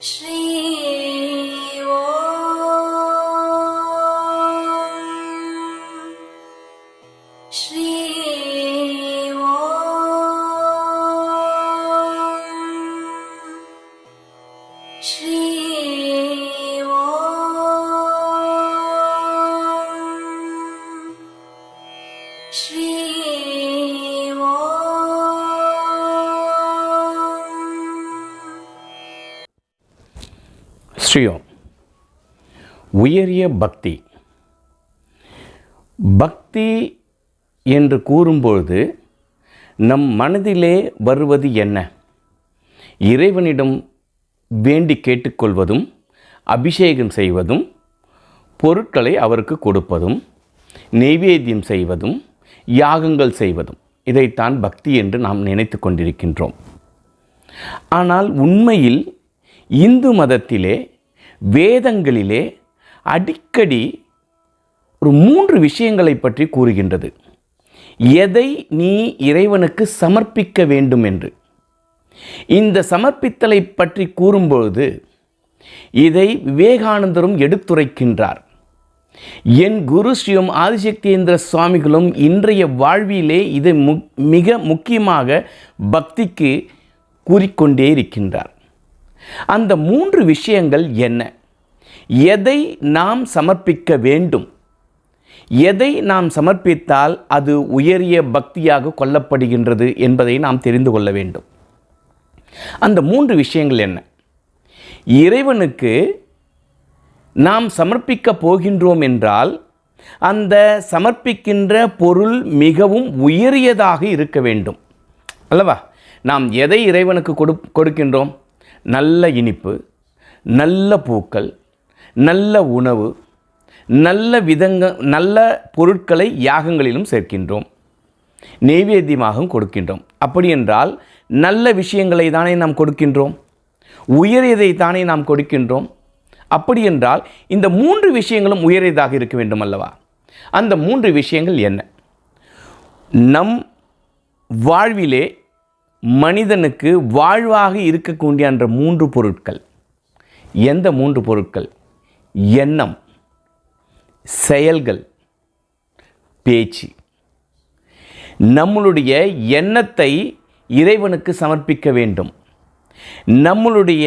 ஸ்ரீ ஸ்ரீ ஸ்ரீ ஸ்ரீ ஸ்ரீயோம். உயரிய பக்தி. பக்தி என்று கூறும்பொழுது நம் மனதிலே வருவது என்ன? இறைவனிடம் வேண்டி கேட்டுக்கொள்வதும், அபிஷேகம் செய்வதும், பொருட்களை அவருக்கு கொடுப்பதும், நெய்வேத்தியம் செய்வதும், யாகங்கள் செய்வதும், இதைத்தான் பக்தி என்று நாம் நினைத்து கொண்டிருக்கின்றோம். ஆனால் உண்மையில் இந்து மதத்திலே, வேதங்களிலே அடிக்கடி ஒரு 3 விஷயங்களை பற்றி கூறுகின்றது. எதை நீ இறைவனுக்கு சமர்ப்பிக்க வேண்டும் என்று. இந்த சமர்ப்பித்தலை பற்றி கூறும்பொழுது இதை விவேகானந்தரும் எடுத்துரைக்கின்றார். என் குரு ஸ்ரீயோம் ஆதிசக்தேந்திர சுவாமிகளும் இன்றைய வாழ்விலே இதை மிக முக்கியமாக பக்திக்கு கூறிக்கொண்டே இருக்கின்றார். அந்த 3 விஷயங்கள் என்ன? எதை நாம் சமர்ப்பிக்க வேண்டும்? எதை நாம் சமர்ப்பித்தால் அது உயரிய பக்தியாக கொள்ளப்படுகின்றது என்பதை நாம் தெரிந்து கொள்ள வேண்டும். அந்த 3 விஷயங்கள் என்ன? இறைவனுக்கு நாம் சமர்ப்பிக்க போகின்றோம் என்றால் அந்த சமர்ப்பிக்கின்ற பொருள் மிகவும் உயரியதாக இருக்க வேண்டும் அல்லவா? நாம் எதை இறைவனுக்கு கொடுக்கின்றோம்? நல்ல இனிப்பு, நல்ல பூக்கள், நல்ல உணவு, நல்ல பொருட்களை யாகங்களிலும் சேர்க்கின்றோம், நெய்வேத்தியமாகவும் கொடுக்கின்றோம். அப்படி என்றால் நல்ல விஷயங்களை தானே நாம் கொடுக்கின்றோம், உயரியதை தானே நாம் கொடுக்கின்றோம். அப்படி என்றால் இந்த 3 விஷயங்களும் உயரியதாக இருக்க வேண்டும் அல்லவா? அந்த 3 விஷயங்கள் என்ன? நம் வாழ்விலே மனிதனுக்கு வாழ்வாக இருக்கக்கூடிய அந்த 3 பொருட்கள். எந்த 3 பொருட்கள்? எண்ணம், செயல்கள், பேச்சு. நம்மளுடைய எண்ணத்தை இறைவனுக்கு சமர்ப்பிக்க வேண்டும். நம்மளுடைய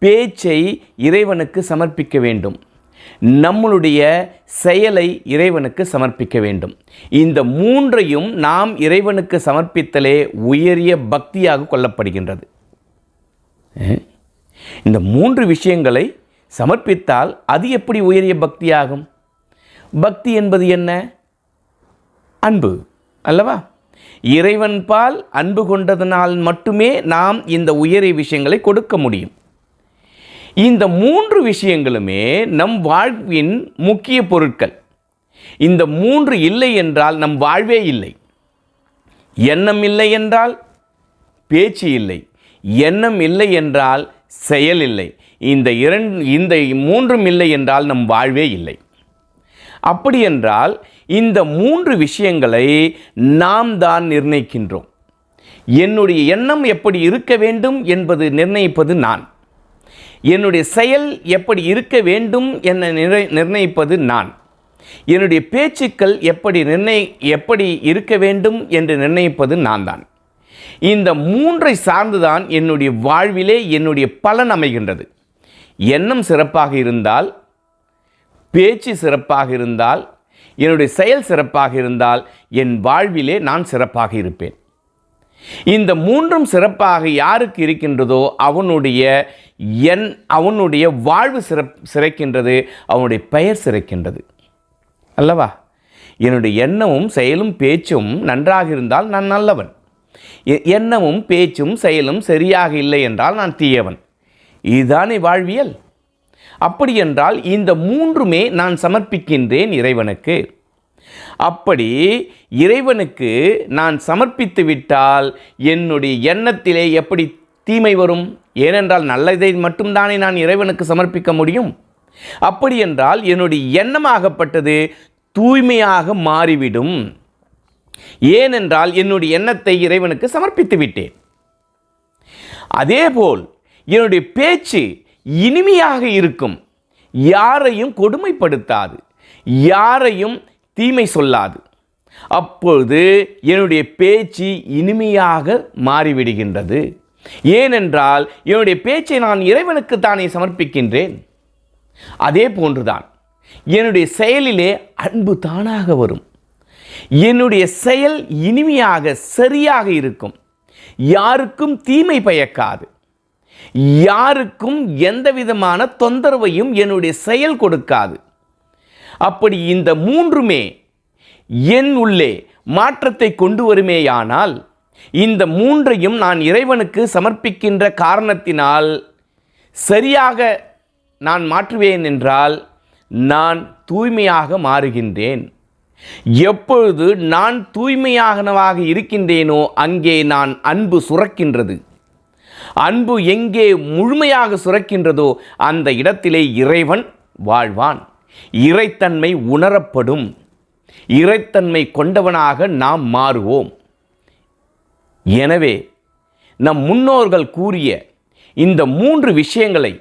பேச்சை இறைவனுக்கு சமர்ப்பிக்க வேண்டும். நம்மளுடைய செயலை இறைவனுக்கு சமர்ப்பிக்க வேண்டும். இந்த 3ஐயும் நாம் இறைவனுக்கு சமர்ப்பித்தலே உயரிய பக்தியாக கொள்ளப்படுகின்றது. இந்த 3 விஷயங்களை சமர்ப்பித்தால் அது எப்படி உயரிய பக்தியாகும்? பக்தி என்பது என்ன? அன்பு அல்லவா? இறைவன் பால் அன்பு கொண்டதனால் மட்டுமே நாம் இந்த உயரிய விஷயங்களை கொடுக்க முடியும். இந்த 3 விஷயங்களுமே நம் வாழ்வின் முக்கிய பொருட்கள். இந்த 3 இல்லை என்றால் நம் வாழ்வே இல்லை. எண்ணம் இல்லை என்றால் பேச்சு இல்லை, எண்ணம் இல்லை என்றால் செயல் இல்லை. இந்த 3ம் இல்லை என்றால் நம் வாழ்வே இல்லை. அப்படி என்றால் இந்த 3 விஷயங்களை நாம் தான் நிர்ணயிக்கின்றோம். என்னுடைய எண்ணம் எப்படி இருக்க வேண்டும் என்பது நிர்ணயிப்பது நான். என்னுடைய செயல் எப்படி இருக்க வேண்டும் என நிர்ணயிப்பது நான். என்னுடைய பேச்சுக்கள் எப்படி இருக்க வேண்டும் என்று நிர்ணயிப்பது நான் தான். இந்த 3ஐ சார்ந்துதான் என்னுடைய வாழ்விலே என்னுடைய பலன் அமைகின்றது. எண்ணம் சிறப்பாக இருந்தால், பேச்சு சிறப்பாக இருந்தால், என்னுடைய செயல் சிறப்பாக இருந்தால் என் வாழ்விலே நான் சிறப்பாக இருப்பேன். இந்த 3ம் சிறப்பாக யாருக்கு இருக்கின்றதோ அவனுடைய வாழ்வு சிறக்கின்றது, அவனுடைய பெயர் சிறக்கின்றது அல்லவா? என்னுடைய எண்ணமும் செயலும் பேச்சும் நன்றாக இருந்தால் நான் நல்லவன். எண்ணமும் பேச்சும் செயலும் சரியாக இல்லை என்றால் நான் தீயவன். இதுதானே வாழ்வியல். அப்படி என்றால் இந்த 3மே நான் சமர்ப்பிக்கின்றேன் இறைவனுக்கு. அப்படி இறைவனுக்கு நான் சமர்ப்பித்து விட்டால் என்னுடைய எண்ணத்திலே எப்படி தீமை வரும்? ஏனென்றால் நல்லதை மட்டும்தானே நான் இறைவனுக்கு சமர்ப்பிக்க முடியும். அப்படி என்றால் என்னுடைய எண்ணமாகப்பட்டது தூய்மையாக மாறிவிடும். ஏனென்றால் என்னுடைய எண்ணத்தை இறைவனுக்கு சமர்ப்பித்து விட்டேன். அதேபோல் என்னுடைய பேச்சு இனிமையாக இருக்கும், யாரையும் கொடுமைப்படுத்தாது, யாரையும் தீமை சொல்லாது. அப்பொழுது என்னுடைய பேச்சு இனிமையாக மாறிவிடுகின்றது. ஏனென்றால் என்னுடைய பேச்சை நான் இறைவனுக்கு தானே சமர்ப்பிக்கின்றேன். அதே போன்றுதான் என்னுடைய செயலிலே அன்பு தானாக வரும். என்னுடைய செயல் இனிமையாக சரியாக இருக்கும். யாருக்கும் தீமை பயக்காது, யாருக்கும் எந்த விதமான தொந்தரவையும் என்னுடைய செயல் கொடுக்காது. அப்படி இந்த மூன்றுமே என் உள்ளே மாற்றத்தை கொண்டு வருமேயானால், இந்த மூன்றையும் நான் இறைவனுக்கு சமர்ப்பிக்கின்ற காரணத்தினால் சரியாக நான் மாற்றுவேன் என்றால் நான் தூய்மையாக மாறுகின்றேன். எப்பொழுது நான் தூய்மையானவாக இருக்கின்றேனோ அங்கே நான் அன்பு சுரக்கின்றது. அன்பு எங்கே முழுமையாக சுரக்கின்றதோ அந்த இடத்திலே இறைவன் வாழ்வான். இறைத்தன்மை உணரப்படும். இறைத்தன்மை கொண்டவனாக நாம் மாறுவோம். எனவே நம் முன்னோர்கள் கூறிய இந்த 3 விஷயங்களை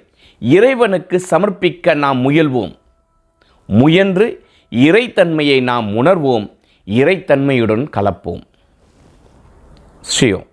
இறைவனுக்கு சமர்ப்பிக்க நாம் முயல்வோம். முயன்று இறைத்தன்மையை நாம் உணர்வோம். இறைத்தன்மையுடன் கலப்போம். ஸ்ரீயோம்.